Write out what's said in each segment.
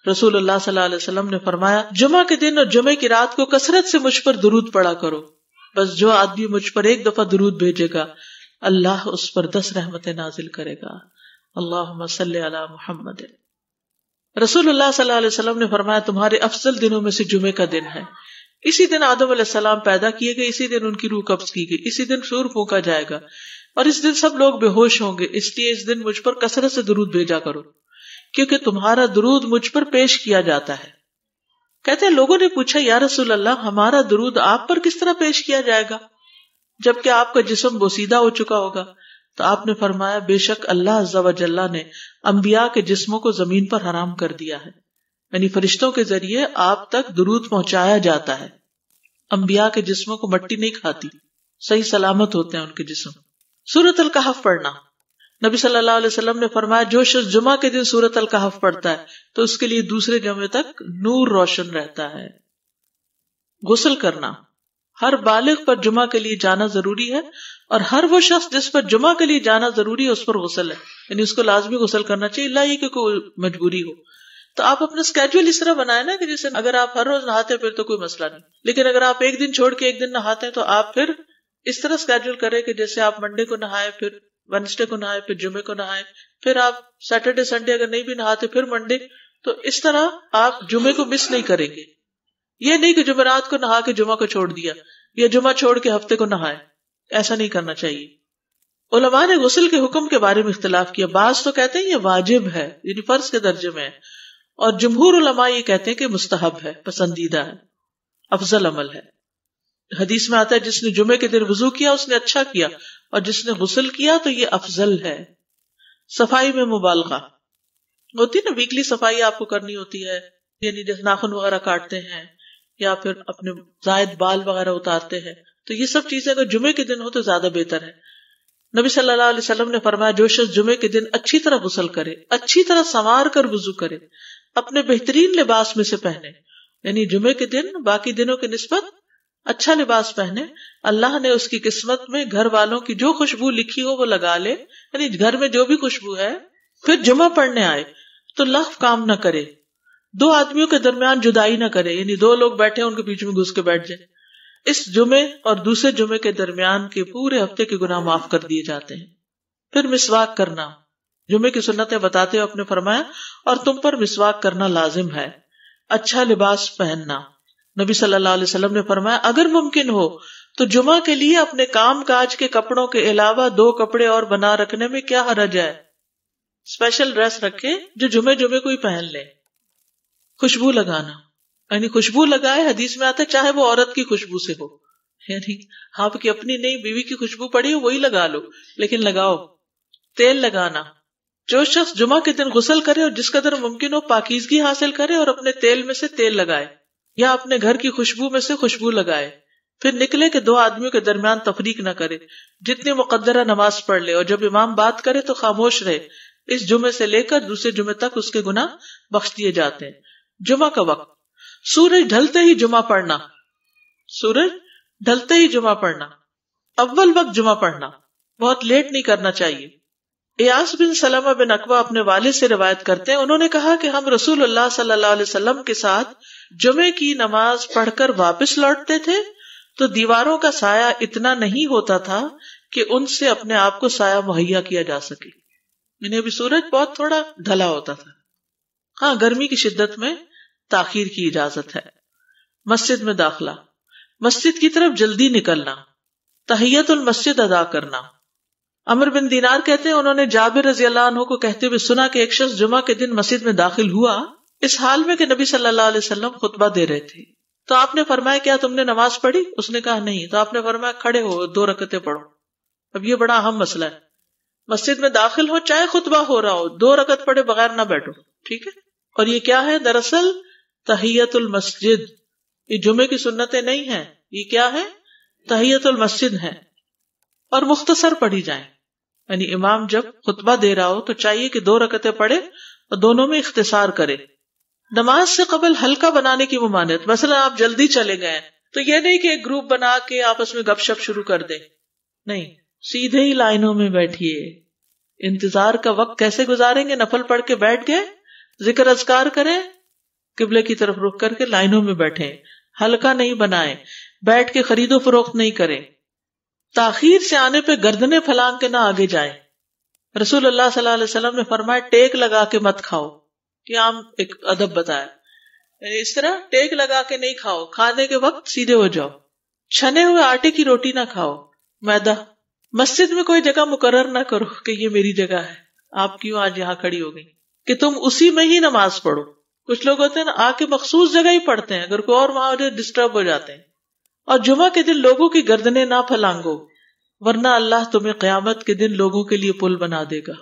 رسول اللہ صلی اللہ علیہ وسلم نے فرمایا جمعہ کے دن اور جمعے کی رات کو کثرت سے مجھ پر درود پڑا کرو، بس جو آدمی مجھ پر ایک دفعہ درود بھیجے گا اللہ اس پر 10 رحمتیں نازل کرے گا۔ اللہم صلی علی محمد۔ رسول اللہ صلی اللہ علیہ وسلم نے فرمایا تمہارے افضل دنوں میں سے جمعے کا دن ہے، اسی دن آدم علیہ السلام پیدا کیے گئے، اسی دن ان کی روح قبض کی گئی، اسی دن سور پھونکا جائے گا اور اس دن سب لوگ بے ہوش ہوں گے، اس لیے اس دن مجھ پر کثرت سے درود بھیجا کرو کیونکہ تمہارا درود مجھ پر پیش کیا جاتا ہے۔ کہتے ہیں لوگوں نے پوچھا یا رسول اللہ ہمارا درود آپ پر کس طرح پیش کیا جائے گا جبکہ آپ کا جسم بوسیدہ ہو چکا ہوگا؟ تو آپ نے فرمایا بے شک اللہ عز و جل نے انبیاء کے جسموں کو زمین پر حرام کر دیا ہے، یعنی فرشتوں کے ذریعے آپ تک درود پہنچایا جاتا ہے۔ انبیاء کے جسموں کو مٹی نہیں کھاتی، صحیح سلامت ہوتے ہیں ان کے جسم۔ سورۃ الکہف پڑھنا، نبی صلی اللہ علیہ وسلم نے فرمایا جو شخص جمعہ کے دن سورۃ الکہف پڑھتا ہے تو اس کے لیے دوسرے جمعے تک نور روشن رہتا ہے۔ غسل کرنا، ہر بالغ پر جمعہ کے لیے جانا ضروری ہے اور ہر وہ شخص جس پر جمعہ کے لیے جانا ضروری ہے اس پر غسل ہے، یعنی اس کو لازمی غسل کرنا چاہیے، اللہ یہ کہ کوئی مجبوری ہو۔ تو آپ اپنا اسکیجول اس طرح بنائیں نا کہ جیسے اگر آپ ہر روز نہاتے ہیں پھر تو کوئی مسئلہ نہیں، لیکن اگر آپ ایک دن چھوڑ کے ایک دن نہاتے ہیں تو آپ پھر اس طرح اسکیجول کریں کہ جیسے آپ منڈے کو نہائے، پھر وینسڈے کو نہائے، پھر جمعے کو نہائے، پھر آپ سیٹرڈے سنڈے اگر نہیں بھی نہاتے پھر منڈے، تو اس طرح آپ جمعے کو مس نہیں کریں گے۔ یہ نہیں کہ جمعرات کو نہا کے جمعہ کو چھوڑ دیا یا جمعہ چھوڑ کے ہفتے کو نہائے، ایسا نہیں کرنا چاہیے۔ علماء نے غسل کے حکم کے بارے میں اختلاف کیا، بعض تو کہتے ہیں یہ واجب ہے، یعنی فرض کے درجے میں ہے، اور جمہور علماء یہ کہتے ہیں کہ مستحب ہے، پسندیدہ ہے، افضل عمل ہے۔ حدیث میں آتا ہے جس نے جمعے کے دن وضو کیا اس نے اچھا کیا اور جس نے غسل کیا تو یہ افضل ہے۔ صفائی میں مبالغہ ہوتی نا، ویکلی صفائی آپ کو کرنی ہوتی ہے، یعنی جیسے ناخن وغیرہ کاٹتے ہیں یا پھر اپنے زائد بال وغیرہ اتارتے ہیں، تو یہ سب چیزیں اگر جمعے کے دن ہو تو زیادہ بہتر ہے۔ نبی صلی اللہ علیہ وسلم نے فرمایا جو شخص جمعے کے دن اچھی طرح غسل کرے، اچھی طرح سنوار کر وضو کرے، اپنے بہترین لباس میں سے پہنے، یعنی جمعے کے دن باقی دنوں کی نسبت اچھا لباس پہنے، اللہ نے اس کی قسمت میں گھر والوں کی جو خوشبو لکھی ہو وہ لگا لے، یعنی گھر میں جو بھی خوشبو ہے، پھر جمعہ پڑھنے آئے تو لغو کام نہ کرے، 2 آدمیوں کے درمیان جدائی نہ کرے، یعنی 2 لوگ بیٹھے ان کے بیچ میں گھس کے بیٹھ جائے۔ اس جمعے اور دوسرے جمعے کے درمیان کے پورے ہفتے کے گناہ معاف کر دیے جاتے ہیں۔ پھر مسواک کرنا، جمعے کی سنتیں بتاتے ہوئے آپ نے فرمایا اور تم پر مسواک کرنا لازم ہے۔ اچھا لباس پہننا، نبی صلی اللہ علیہ وسلم نے فرمایا اگر ممکن ہو تو جمعہ کے لیے اپنے کام کاج کے کپڑوں کے علاوہ 2 کپڑے اور بنا رکھنے میں کیا حرج ہے، اسپیشل ڈریس رکھے جو جمعے کو ہی پہن لے۔ خوشبو لگانا، یعنی خوشبو لگائے، حدیث میں آتا ہے چاہے وہ عورت کی خوشبو سے ہو، یعنی آپ کی اپنی نہیں، بیوی کی خوشبو پڑی ہو وہی لگا لو، لیکن لگاؤ۔ تیل لگانا، جو شخص جمعہ کے دن غسل کرے اور جس قدر ممکن ہو پاکیزگی حاصل کرے اور اپنے تیل میں سے تیل لگائے یا اپنے گھر کی خوشبو میں سے خوشبو لگائے، پھر نکلے کہ 2 آدمیوں کے درمیان تفریق نہ کرے، جتنی مقدرہ نماز پڑھ لے اور جب امام بات کرے تو خاموش رہے، اس جمعے سے لے کر دوسرے جمعے تک اس کے گناہ بخش دیے جاتے ہیں۔ جمعہ کا وقت، سورج ڈھلتے ہی جمعہ پڑھنا، سورج ڈھلتے ہی جمعہ پڑھنا، اول وقت جمعہ پڑھنا، بہت لیٹ نہیں کرنا چاہیے۔ ایاس بن سلمہ بن عقبہ اپنے والد سے روایت کرتے ہیں، انہوں نے کہا کہ ہم رسول اللہ صلی اللہ علیہ وسلم کے ساتھ جمعے کی نماز پڑھ کر واپس لوٹتے تھے تو دیواروں کا سایہ اتنا نہیں ہوتا تھا کہ ان سے اپنے آپ کو سایہ مہیا کیا جا سکے، یعنی ابھی سورج بہت تھوڑا ڈھلا ہوتا تھا۔ ہاں، گرمی کی شدت میں تاخیر کی اجازت ہے۔ مسجد میں داخلہ، مسجد کی طرف جلدی نکلنا، تحیت المسجد ادا کرنا۔ عمر بن دینار کہتے ہیں انہوں نے جابر رضی اللہ عنہ کو کہتے ہوئے سنا کہ ایک شخص جمعہ کے دن مسجد میں داخل ہوا اس حال میں کہ نبی صلی اللہ علیہ وسلم خطبہ دے رہے تھے، تو آپ نے فرمایا کیا تم نے نماز پڑھی؟ اس نے کہا نہیں، تو آپ نے فرمایا کھڑے ہو 2 رکعتیں پڑھو۔ اب یہ بڑا اہم مسئلہ ہے، مسجد میں داخل ہو چاہے خطبہ ہو رہا ہو 2 رکعت پڑھے بغیر نہ بیٹھو، ٹھیک ہے؟ اور یہ کیا ہے؟ دراصل تحیت المسجد، یہ جمعے کی سنتیں نہیں ہیں، یہ کیا ہے؟ تحیت المسجد ہے، اور مختصر پڑھی جائیں، یعنی امام جب خطبہ دے رہا ہو تو چاہیے کہ 2 رکعتیں پڑھے اور دونوں میں اختصار کرے۔ نماز سے قبل حلقہ بنانے کی ممانعت، مثلا آپ جلدی چلے گئے تو یہ نہیں کہ ایک گروپ بنا کے آپس میں گپ شپ شروع کر دیں، نہیں، سیدھے ہی لائنوں میں بیٹھیے۔ انتظار کا وقت کیسے گزاریں گے؟ نفل پڑھ کے بیٹھ گئے، ذکر اذکار کریں، قبلے کی طرف رخ کر کے لائنوں میں بیٹھیں، حلقہ نہیں بنائیں، بیٹھ کے خرید و فروخت نہیں کریں، تاخیر سے آنے پہ گردنیں پھلانگ کے نہ آگے جائیں۔ رسول اللہ صلی اللہ علیہ وسلم نے فرمایا ٹیک لگا کے مت کھاؤ، یہ عام ایک ادب بتایا، یعنی اس طرح ٹیک لگا کے نہیں کھاؤ، کھانے کے وقت سیدھے ہو جاؤ۔ چھنے ہوئے آٹے کی روٹی نہ کھاؤ، میدا۔ مسجد میں کوئی جگہ مقرر نہ کرو کہ یہ میری جگہ ہے، آپ کیوں آج یہاں کھڑی ہو گئی، کہ تم اسی میں ہی نماز پڑھو۔ کچھ لوگ ہوتے ہیں نا آ کے مخصوص جگہ ہی پڑھتے ہیں، اگر کوئی اور وہاں ہو جائے ڈسٹرب ہو جاتے ہیں۔ اور جمعہ کے دن لوگوں کی گردنیں نہ پھلانگو، ورنہ اللہ تمہیں قیامت کے دن لوگوں کے لیے پل بنا دے گا۔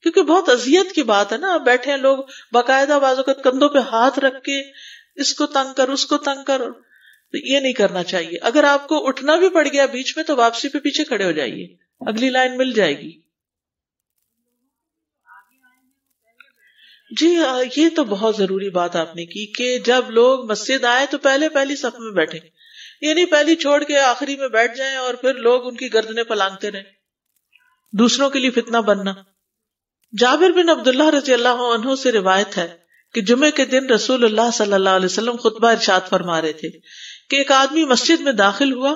کیونکہ بہت اذیت کی بات ہے نا، آپ بیٹھے ہیں لوگ باقاعدہ بعض اوقات کندھوں پہ ہاتھ رکھ کے اس کو تنگ کر اس کو تنگ کر، تو یہ نہیں کرنا چاہیے۔ اگر آپ کو اٹھنا بھی پڑ گیا بیچ میں تو واپسی پہ پیچھے کھڑے ہو جائیے، اگلی لائن مل جائے گی۔ جی یہ تو بہت ضروری بات آپ نے کی کہ جب لوگ مسجد آئے تو پہلی صف میں بیٹھے، یہ نہیں پہلی چھوڑ کے آخری میں بیٹھ جائیں اور پھر لوگ ان کی گردنیں پلانگتے رہیں، دوسروں کے لیے فتنہ بننا۔ جابر بن عبداللہ رضی اللہ عنہ سے روایت ہے کہ جمعے کے دن رسول اللہ صلی اللہ علیہ وسلم خطبہ ارشاد فرما رہے تھے کہ ایک آدمی مسجد میں داخل ہوا،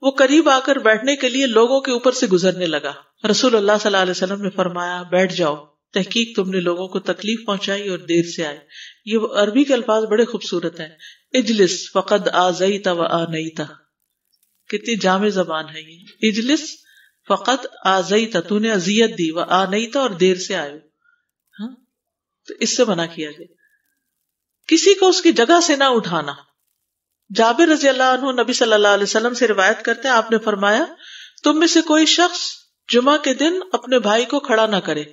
وہ قریب آ کر بیٹھنے کے لیے لوگوں کے اوپر سے گزرنے لگا۔ رسول اللہ صلی اللہ علیہ وسلم نے فرمایا بیٹھ جاؤ، تحقیق تم نے لوگوں کو تکلیف پہنچائی اور دیر سے آئے۔ یہ عربی کے الفاظ بڑے خوبصورت ہیں، اجلس فقد آذیت و آنیت، کتنی جامع زبان ہے یہ، اجلس فقط آذیت، تو نے اذیت دی، و آنیت اور دیر سے آئے، ہاں تو اس سے منع کیا گیا۔ کسی کو اس کی جگہ سے نہ اٹھانا۔ جابر رضی اللہ عنہ نبی صلی اللہ علیہ وسلم سے روایت کرتے ہیں، آپ نے فرمایا تم میں سے کوئی شخص جمعہ کے دن اپنے بھائی کو کھڑا نہ کرے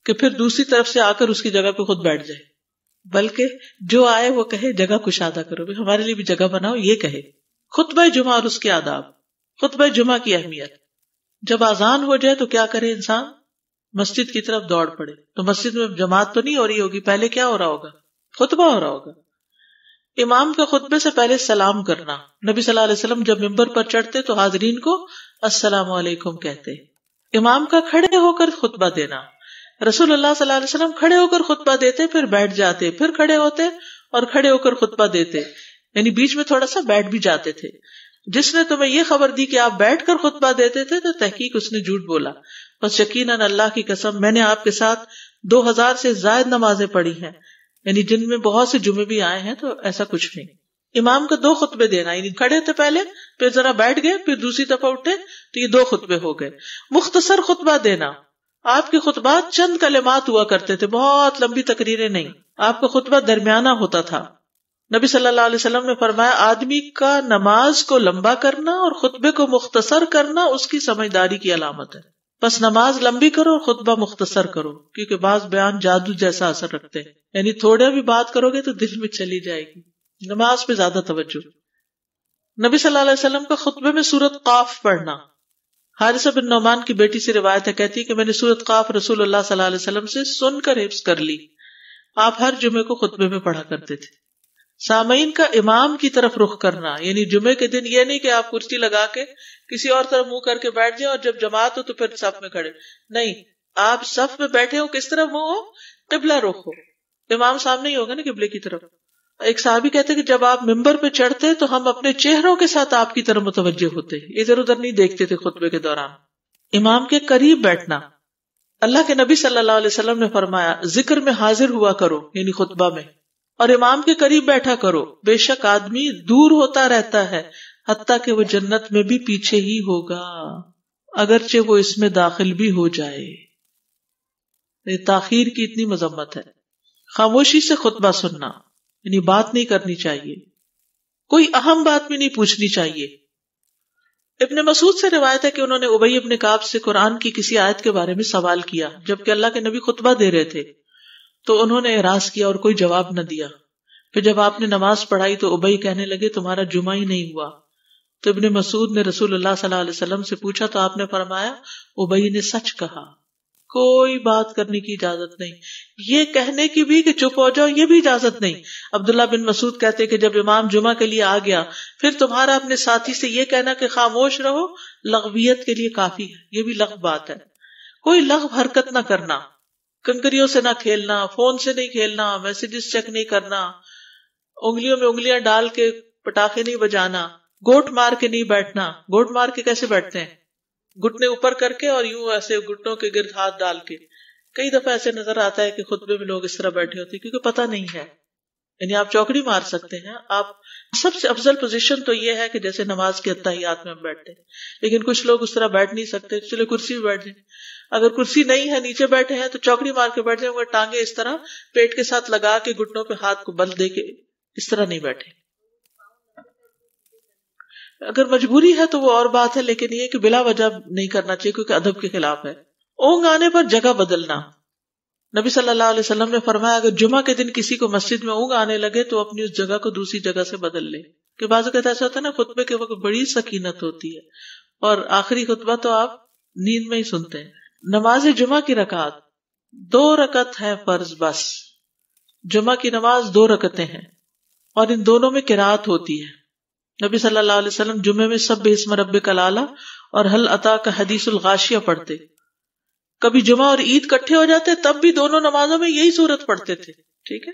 کہ پھر دوسری طرف سے آ کر اس کی جگہ پہ خود بیٹھ جائے، بلکہ جو آئے وہ کہے جگہ کشادہ کرو، ہمارے لیے بھی جگہ بناؤ، یہ کہے۔ خطبہ جمعہ اور اس کے آداب۔ خطبہ جمعہ کی اہمیت، جب اذان ہو جائے تو کیا کرے انسان؟ مسجد کی طرف دوڑ پڑے۔ تو مسجد میں جماعت تو نہیں ہو رہی ہوگی، پہلے کیا ہو رہا ہوگا؟ خطبہ ہو رہا ہوگا۔ امام کا خطبے سے پہلے سلام کرنا۔ نبی صلی اللہ علیہ وسلم جب ممبر پر چڑھتے تو حاضرین کو السلام علیکم کہتے۔ امام کا کھڑے ہو کر خطبہ دینا۔ رسول اللہ صلی اللہ علیہ وسلم کھڑے ہو کر خطبہ دیتے، پھر بیٹھ جاتے، پھر کھڑے ہوتے اور کھڑے ہو کر خطبہ دیتے، یعنی بیچ میں تھوڑا سا بیٹھ بھی جاتے تھے۔ جس نے تمہیں یہ خبر دی کہ آپ بیٹھ کر خطبہ دیتے تھے تو تحقیق اس نے جھوٹ بولا۔ بس یقیناً اللہ کی قسم میں نے آپ کے ساتھ 2000 سے زائد نمازیں پڑھی ہیں، یعنی جن میں بہت سے جمعے بھی آئے ہیں، تو ایسا کچھ نہیں۔ امام کا 2 خطبے دینا، یعنی کھڑے تھے پہلے، پھر ذرا بیٹھ گئے، پھر دوسری دفعہ اٹھے تو یہ 2 خطبے ہو گئے۔ مختصر خطبہ دینا۔ آپ کے خطبات چند کلمات ہوا کرتے تھے، بہت لمبی تقریریں نہیں، آپ کا خطبہ درمیانہ ہوتا تھا۔ نبی صلی اللہ علیہ وسلم نے فرمایا آدمی کا نماز کو لمبا کرنا اور خطبے کو مختصر کرنا اس کی سمجھداری کی علامت ہے۔ بس نماز لمبی کرو اور خطبہ مختصر کرو، کیونکہ بعض بیان جادو جیسا اثر رکھتے ہیں، یعنی تھوڑے بھی بات کرو گے تو دل میں چلی جائے گی۔ نماز پہ زیادہ توجہ۔ نبی صلی اللہ علیہ وسلم کا خطبے میں سورۃ قاف پڑھنا۔ حارثہ بن نعمان کی بیٹی سے روایت ہے، کہتی ہے کہ میں نے سورۃ قاف رسول اللہ صلی اللہ علیہ وسلم سے سن کر حفظ کر لی۔ آپ ہر جمعے کو خطبے میں پڑھا کرتے تھے۔ سامعین کا امام کی طرف رخ کرنا، یعنی جمعے کے دن یہ نہیں کہ آپ کرسی لگا کے کسی اور طرف منہ کر کے بیٹھ جائیں اور جب جماعت ہو تو پھر صف میں کھڑے، نہیں، آپ صف میں بیٹھے ہو، کس طرف منہ ہو؟ قبلہ رخ ہو، امام سامنے ہی ہوگا نا قبلے کی طرف۔ ایک صحابی کہتے کہ جب آپ ممبر پہ چڑھتے تو ہم اپنے چہروں کے ساتھ آپ کی طرف متوجہ ہوتے، ادھر ادھر نہیں دیکھتے تھے خطبے کے دوران۔ امام کے قریب بیٹھنا۔ اللہ کے نبی صلی اللہ علیہ وسلم نے فرمایا ذکر میں حاضر ہوا کرو، یعنی خطبہ میں، اور امام کے قریب بیٹھا کرو، بے شک آدمی دور ہوتا رہتا ہے حتیٰ کہ وہ جنت میں بھی پیچھے ہی ہوگا اگرچہ وہ اس میں داخل بھی ہو جائے۔ تاخیر کی اتنی مذمت ہے۔ خاموشی سے خطبہ سننا، یعنی بات نہیں کرنی چاہیے، کوئی اہم بات بھی نہیں پوچھنی چاہیے۔ ابن مسعود سے روایت ہے کہ انہوں نے ابی ابن کعب سے قرآن کی کسی آیت کے بارے میں سوال کیا جبکہ اللہ کے نبی خطبہ دے رہے تھے، تو انہوں نے اعراض کیا اور کوئی جواب نہ دیا۔ پھر جب آپ نے نماز پڑھائی تو ابی کہنے لگے تمہارا جمعہ ہی نہیں ہوا۔ تو ابن مسعود نے رسول اللہ صلی اللہ علیہ وسلم سے پوچھا تو آپ نے فرمایا ابی نے سچ کہا، کوئی بات کرنے کی اجازت نہیں، یہ کہنے کی بھی کہ چپ ہو جاؤ یہ بھی اجازت نہیں۔ عبداللہ بن مسعود کہتے کہ جب امام جمعہ کے لیے آ گیا پھر تمہارا اپنے ساتھی سے یہ کہنا کہ خاموش رہو لغویت کے لیے کافی ہے، یہ بھی لغو بات ہے۔ کوئی لغو حرکت نہ کرنا، کنکریوں سے نہ کھیلنا، فون سے نہیں کھیلنا، میسجز چیک نہیں کرنا، انگلیوں میں انگلیاں ڈال کے پٹاخے نہیں بجانا، گوٹ مار کے نہیں بیٹھنا. گوٹ مار کے کیسے بیٹھتے ہیں؟ گھٹنے اوپر کر کے اور یوں ایسے گھٹنوں کے گرد ہاتھ ڈال کے. کئی دفعہ ایسے نظر آتا ہے کہ خطبے میں لوگ اس طرح بیٹھے ہوتے ہیں کیونکہ پتہ نہیں ہے. یعنی آپ چوکڑی مار سکتے ہیں. آپ سب سے افضل پوزیشن تو یہ ہے کہ جیسے نماز کے اتحیات میں ہم بیٹھتے ہیں، لیکن کچھ لوگ اس طرح بیٹھ نہیں سکتے، چلے کرسی میں بیٹھ جائیں. اگر کرسی نہیں ہے، نیچے بیٹھے ہیں، تو چوکڑی مار کے بیٹھ جائیں، مگر ٹانگیں اس طرح پیٹ کے ساتھ لگا کے گھٹنوں پہ ہاتھ کو بل دے کے اس طرح نہیں بیٹھے. اگر مجبوری ہے تو وہ اور بات ہے، لیکن یہ کہ بلا وجہ نہیں کرنا چاہیے کیونکہ ادب کے خلاف ہے. اونگ آنے پر جگہ بدلنا. نبی صلی اللہ علیہ وسلم نے فرمایا اگر جمعہ کے دن کسی کو مسجد میں اونگ آنے لگے تو اپنی اس جگہ کو دوسری جگہ سے بدل لے. کہ بعض اوقات ایسا ہوتا ہے نا، خطبے کے وقت بڑی سکینت ہوتی ہے اور آخری خطبہ تو آپ نیند میں ہی سنتے ہیں. نماز جمعہ کی رکعت 2 رکعت ہے فرض بس. جمعہ کی نماز 2 رکعتیں ہیں اور ان دونوں میں قرات ہوتی ہے. نبی صلی اللہ علیہ وسلم جمعے میں سبح اسم ربک الاعلی اور هل اتاک حدیث الغاشیہ پڑھتے. کبھی جمعہ اور عید کٹھے ہو جاتے تب بھی دونوں نمازوں میں یہی سورت پڑھتے تھے. ٹھیک ہے.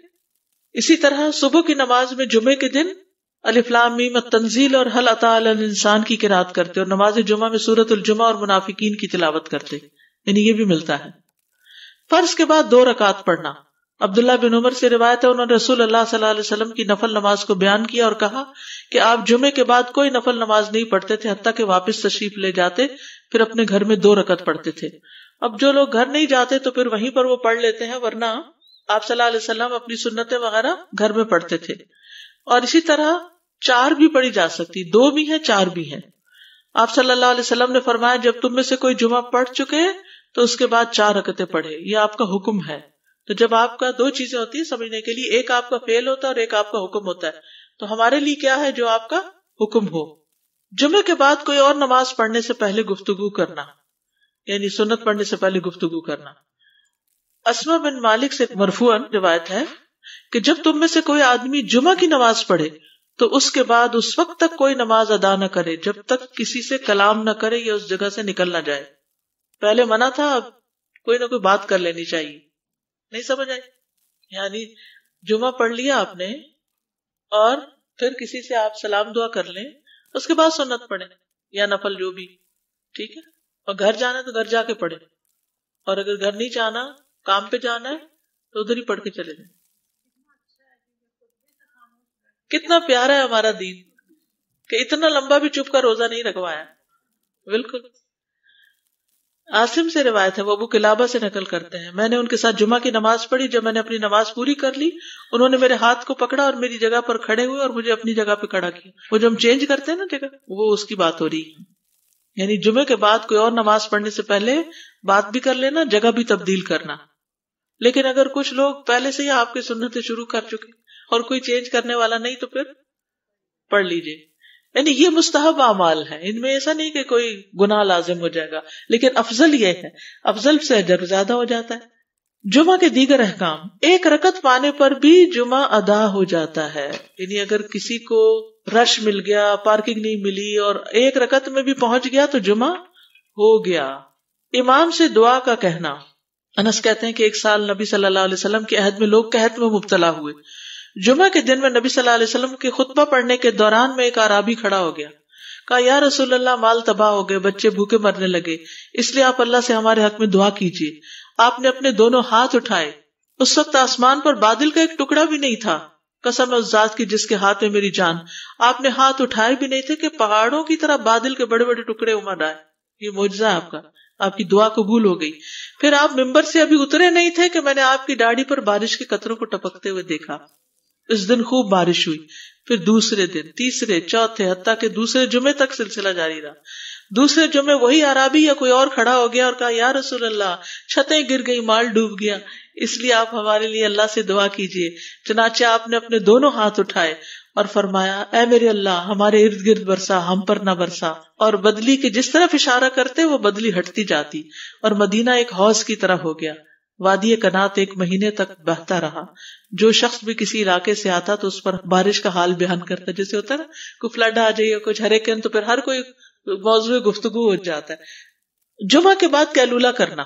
اسی طرح صبح کی نماز میں جمعے کے دن الف لام میم التنزیل اور هل اتى علی الانسان کی قرات کرتے اور نماز جمعہ میں سورۃ الجمعہ اور منافقین کی تلاوت کرتے. یعنی یہ بھی ملتا ہے. فرض کے بعد 2 رکعت پڑھنا. عبداللہ بن عمر سے روایت ہے انہوں نے رسول اللہ صلی اللہ علیہ وسلم کی نفل نماز کو بیان کیا اور کہا کہ آپ جمعے کے بعد کوئی نفل نماز نہیں پڑھتے تھے حتیٰ کہ واپس تشریف لے جاتے، پھر اپنے گھر میں 2 رکعت پڑھتے تھے. اب جو لوگ گھر نہیں جاتے تو پھر وہیں پر وہ پڑھ لیتے ہیں، ورنہ آپ صلی اللہ علیہ وسلم اپنی سنتیں وغیرہ گھر میں پڑھتے تھے. اور اسی طرح 4 بھی پڑھی جا سکتی، 2 بھی ہیں 4 بھی ہیں. آپ صلی اللہ علیہ وسلم نے فرمایا جب تم میں سے کوئی جمعہ پڑھ چکے تو اس کے بعد 4 رکعتیں پڑھے. یہ آپ کا حکم ہے. تو جب آپ کا 2 چیزیں ہوتی ہیں سمجھنے کے لیے، ایک آپ کا فعل ہوتا ہے اور ایک آپ کا حکم ہوتا ہے. تو ہمارے لیے کیا ہے؟ جو آپ کا حکم ہو. جمعے کے بعد کوئی اور نماز پڑھنے سے پہلے گفتگو کرنا، یعنی سنت پڑھنے سے پہلے گفتگو کرنا. اسما بن مالک سے مرفوعاً روایت ہے کہ جب تم میں سے کوئی آدمی جمعہ کی نماز پڑھے تو اس کے بعد اس وقت تک کوئی نماز ادا نہ کرے جب تک کسی سے کلام نہ کرے یا اس جگہ سے نکل نہ جائے. پہلے منع تھا، اب کوئی نہ کوئی بات کر لینی چاہیے. نہیں سمجھ آئی؟ یعنی جمعہ پڑھ لیا آپ نے اور پھر کسی سے آپ سلام دعا کر لیں، اس کے بعد سنت پڑھیں یا نفل جو بھی. ٹھیک ہے. اور گھر جانا ہے تو گھر جا کے پڑھیں، اور اگر گھر نہیں جانا، کام پہ جانا ہے تو ادھر ہی پڑھ کے چلے جائیں. کتنا پیارا ہے ہمارا دین کہ اتنا لمبا بھی چپ کا روزہ نہیں رکھوایا. بالکل. عاصم سے روایت ہے، وہ ابو قلابہ سے نقل کرتے ہیں، میں نے ان کے ساتھ جمعہ کی نماز پڑھی. جب میں نے اپنی نماز پوری کر لی انہوں نے میرے ہاتھ کو پکڑا اور میری جگہ پر کھڑے ہوئے اور مجھے اپنی جگہ پہ کھڑا کیا. وہ جو ہم چینج کرتے ہیں نا جگہ، وہ اس کی بات ہو رہی ہے. یعنی جمعے کے بعد کوئی اور نماز پڑھنے سے پہلے بات بھی کر لینا، جگہ بھی تبدیل کرنا. لیکن اگر کچھ لوگ پہلے سے ہی آپ کی سنتیں شروع کر چکے اور کوئی چینج کرنے والا نہیں تو پھر پڑھ لیجئے. یعنی یہ مستحب اعمال ہیں، ان میں ایسا نہیں کہ کوئی گناہ لازم ہو جائے گا، لیکن افضل یہ ہے، افضل سے اجر زیادہ ہو جاتا ہے. جمعہ کے دیگر احکام. 1 رکعت پانے پر بھی جمعہ ادا ہو جاتا ہے. یعنی اگر کسی کو رش مل گیا، پارکنگ نہیں ملی اور 1 رکعت میں بھی پہنچ گیا تو جمعہ ہو گیا. امام سے دعا کا کہنا. انس کہتے ہیں کہ ایک سال نبی صلی اللہ علیہ وسلم کے عہد میں لوگ قحط میں مبتلا ہوئے. جمعہ کے دن میں نبی صلی اللہ علیہ وسلم کے خطبہ پڑھنے کے دوران میں ایک اعرابی کھڑا ہو گیا. کہا یا رسول اللہ، مال تباہ ہو گئے، بچے بھوکے مرنے لگے، اس لیے آپ اللہ سے ہمارے حق میں دعا کیجیے. آپ نے اپنے دونوں ہاتھ اٹھائے. اس وقت آسمان پر بادل کا ایک ٹکڑا بھی نہیں تھا. قسم ہے اس ذات کی جس کے ہاتھ میں میری جان، آپ نے ہاتھ اٹھائے بھی نہیں تھے کہ پہاڑوں کی طرح بادل کے بڑے بڑے ٹکڑے امڑ آئے. یہ معجزہ ہے آپ کا. آپ کی دعا قبول ہو گئی. پھر آپ ممبر سے ابھی اترے نہیں تھے کہ میں نے آپ کی داڑھی پر بارش کے قطروں کو ٹپکتے ہوئے دیکھا. اس دن خوب بارش ہوئی. پھر دوسرے دن، تیسرے، چوتھے، حتیٰ کہ دوسرے جمعے تک سلسلہ جاری رہا. دوسرے جمعے وہی عربی یا کوئی اور کھڑا ہو گیا اور کہا یا رسول اللہ، چھتیں گر گئی، مال ڈوب گیا، اس لیے آپ ہمارے لیے اللہ سے دعا کیجیے. چنانچہ آپ نے اپنے دونوں ہاتھ اٹھائے اور فرمایا اے میرے اللہ، ہمارے ارد گرد برسا، ہم پر نہ برسا. اور بدلی کے جس طرف اشارہ کرتے وہ بدلی ہٹتی جاتی اور مدینہ ایک حوض کی طرح ہو گیا. وادی کنات 1 مہینے تک بہتا رہا. جو شخص بھی کسی علاقے سے آتا تو اس پر بارش کا حال بیان کرتا. جیسے ہوتا ہے نا کوئی فلڈ آ جائے یا کچھ ہریکین تو پھر ہر کوئی موضوع گفتگو ہو جاتا ہے. جمعہ کے بعد قیلولہ کرنا.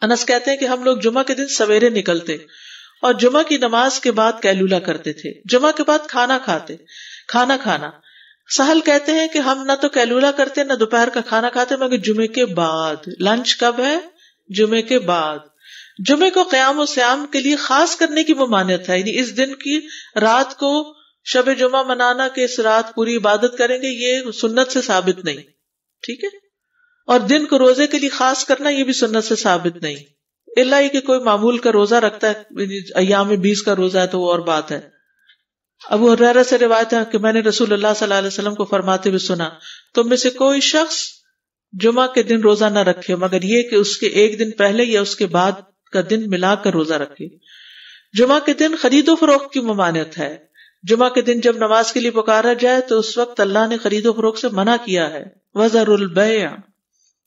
انس کہتے ہیں کہ ہم لوگ جمعہ کے دن سویرے نکلتے اور جمعہ کی نماز کے بعد قیلولہ کرتے تھے. جمعہ کے بعد کھانا کھانا. سہل کہتے ہیں کہ ہم نہ تو قیلولہ کرتے نہ دوپہر کا کھانا کھاتے مگر جمعے کے بعد. لنچ کب ہے؟ جمعے کے بعد. جمعے کو قیام و سیام کے لیے خاص کرنے کی ممانعت ہے، یعنی اس دن کی رات کو شب جمعہ منانا کہ اس رات پوری عبادت کریں گے، یہ سنت سے ثابت نہیں. ٹھیک ہے. اور دن کو روزے کے لیے خاص کرنا یہ بھی سنت سے ثابت نہیں، الا یہ کہ کوئی معمول کا روزہ رکھتا ہے، ایام 20 کا روزہ ہے تو وہ اور بات ہے. ابو ہریرہ سے روایت ہے کہ میں نے رسول اللہ صلی اللہ علیہ وسلم کو فرماتے ہوئے سنا، تم میں سے کوئی شخص جمعہ کے دن روزہ نہ رکھے مگر یہ کہ اس کے ایک دن پہلے یا اس کے بعد کا دن ملا کر روزہ رکھے. جمعہ کے دن خرید و فروخت کی ممانعت ہے. جمعہ کے دن جب نماز کے لیے پکارا جائے تو اس وقت اللہ نے خرید و فروخت سے منع کیا ہے. وَذَرُوا الْبَيْعَ،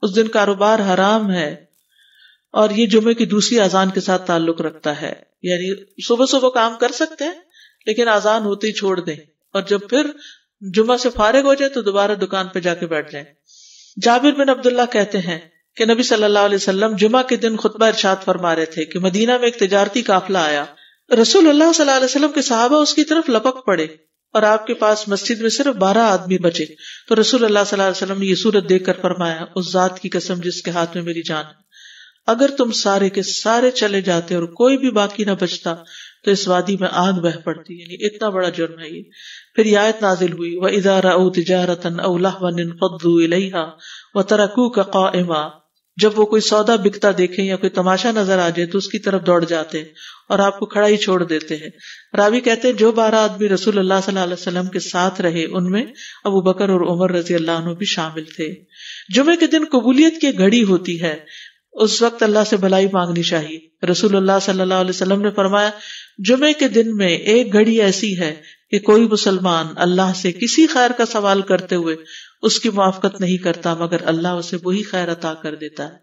اس دن کاروبار حرام ہے. اور یہ جمعے کی دوسری اذان کے ساتھ تعلق رکھتا ہے، یعنی صبح صبح کام کر سکتے ہیں لیکن اذان ہوتے ہی چھوڑ دیں، اور جب پھر جمعہ سے فارغ ہو جائے تو دوبارہ دکان پہ جا کے بیٹھ جائیں. جابر بن عبداللہ کہتے ہیں کہ نبی صلی اللہ علیہ وسلم جمعہ کے دن خطبہ ارشاد فرما رہے تھے کہ مدینہ میں ایک تجارتی قافلہ آیا. رسول اللہ صلی اللہ علیہ وسلم کے صحابہ اس کی طرف لپک پڑے اور آپ کے پاس مسجد میں صرف 12 آدمی بچے. تو رسول اللہ صلی اللہ علیہ وسلم نے یہ صورت دیکھ کر فرمایا، اس ذات کی قسم جس کے ہاتھ میں میری جان ہے، اگر تم سارے کے سارے چلے جاتے اور کوئی بھی باقی نہ بچتا تو اس وادی میں آگ بہ پڑتی. یعنی اتنا بڑا جرم ہے یہ. پھر یہ آیت نازل ہوئی، وَإِذَا رَأَوْا تِجَارَةً أَوْ لَهْوًا انفضوا إِلَيْهَا وَتَرَكُوكَ قَائِمًا، جب وہ کوئی سودا بکتا دیکھیں یا کوئی تماشا نظر آ جائے تو اس کی طرف دوڑ جاتے ہیں اور آپ کو کھڑا ہی چھوڑ دیتے ہیں. راوی کہتے ہیں جو 12 آدمی رسول اللہ صلی اللہ علیہ وسلم کے ساتھ رہے ان میں ابو بکر اور عمر رضی اللہ عنہ بھی شامل تھے. جمعے کے دن قبولیت کی گھڑی ہوتی ہے، اس وقت اللہ سے بھلائی مانگنی چاہیے. رسول اللہ صلی اللہ علیہ وسلم نے فرمایا، جمعے کے دن میں ایک گھڑی ایسی ہے کہ کوئی مسلمان اللہ سے کسی خیر کا سوال کرتے ہوئے اس کی موافقت نہیں کرتا مگر اللہ اسے وہی خیر عطا کر دیتا ہے.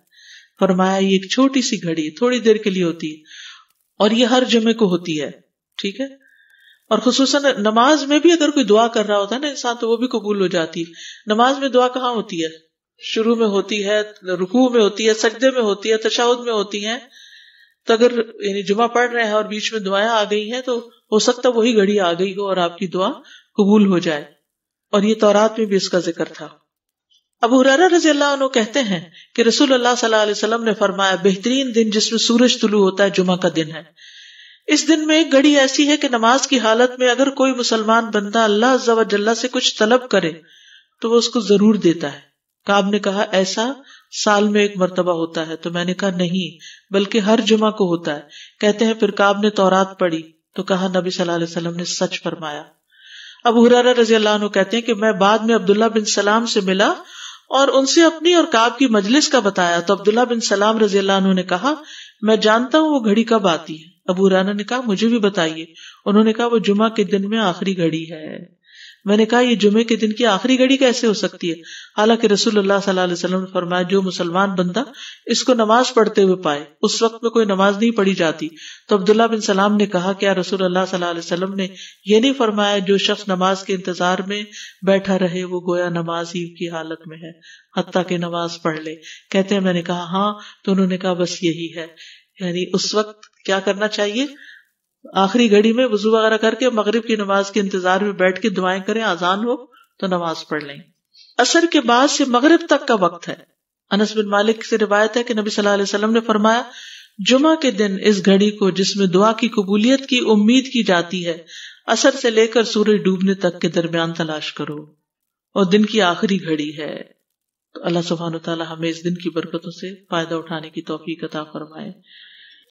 فرمایا یہ ایک چھوٹی سی گھڑی تھوڑی دیر کے لیے ہوتی ہے اور یہ ہر جمعے کو ہوتی ہے. ٹھیک ہے. اور خصوصاً نماز میں بھی اگر کوئی دعا کر رہا ہوتا ہے نا انسان تو وہ بھی قبول ہو جاتی ہے. نماز میں دعا کہاں ہوتی ہے؟ شروع میں ہوتی ہے، رکوع میں ہوتی ہے، سجدے میں ہوتی ہے، تشہد میں ہوتی ہیں. تو اگر یعنی جمعہ پڑھ رہے ہیں اور بیچ میں دعائیں آ گئی ہیں تو ہو سکتا وہی گھڑی آ گئی ہو اور آپ کی دعا قبول ہو جائے. اور یہ تورات میں بھی اس کا ذکر تھا. ابو ہریرہ رضی اللہ عنہ کہتے ہیں کہ رسول اللہ صلی اللہ علیہ وسلم نے فرمایا، بہترین دن جس میں سورج طلوع ہوتا ہے جمعہ کا دن ہے. اس دن میں ایک گھڑی ایسی ہے کہ نماز کی حالت میں اگر کوئی مسلمان بندہ اللہ عز و جل سے کچھ طلب کرے تو وہ اس کو ضرور دیتا ہے. کعب نے کہا ایسا سال میں ایک مرتبہ ہوتا ہے؟ تو میں نے کہا نہیں بلکہ ہر جمعہ کو ہوتا ہے. کہتے ہیں پھر کعب نے تورات پڑھی تو کہا نبی صلی اللہ علیہ وسلم نے سچ فرمایا. ابو ہریرہ رضی اللہ عنہ کہتے ہیں کہ میں بعد میں عبداللہ بن سلام سے ملا اور ان سے اپنی اور کعب کی مجلس کا بتایا تو عبداللہ بن سلام رضی اللہ عنہ نے کہا میں جانتا ہوں وہ گھڑی کب آتی ہے. ابو ہریرہ نے کہا مجھے بھی بتائیے. انہوں نے کہا وہ جمعہ کے دن میں آخری گھڑی ہے. میں نے کہا یہ جمعے کے دن کی آخری گھڑی کیسے ہو سکتی ہے، حالانکہ رسول اللہ صلی اللہ علیہ وسلم نے فرمایا جو مسلمان بندہ اس کو نماز پڑھتے ہوئے پائے. اس وقت میں کوئی نماز نہیں پڑھی جاتی. تو عبداللہ بن سلام نے کہا کیا رسول اللہ صلی اللہ علیہ وسلم نے یہ نہیں فرمایا جو شخص نماز کے انتظار میں بیٹھا رہے وہ گویا نماز ہی کی حالت میں ہے حتیٰ کہ نماز پڑھ لے. کہتے ہیں میں نے کہا ہاں. تو انہوں نے کہا بس یہی ہے، یعنی اس وقت کیا کرنا چاہیے، آخری گھڑی میں وضو وغیرہ کر کے مغرب کی نماز کے انتظار میں بیٹھ کے دعائیں کریں، اذان ہو تو نماز پڑھ لیں. عصر کے بعد سے مغرب تک کا وقت ہے. انس بن مالک سے روایت ہے کہ نبی صلی اللہ علیہ وسلم نے فرمایا جمعہ کے دن اس گھڑی کو جس میں دعا کی قبولیت کی امید کی جاتی ہے عصر سے لے کر سورج ڈوبنے تک کے درمیان تلاش کرو اور دن کی آخری گھڑی ہے. تو اللہ سبحانہ وتعالی ہمیں اس دن کی برکتوں سے فائدہ اٹھانے کی توفیق عطا فرمائے.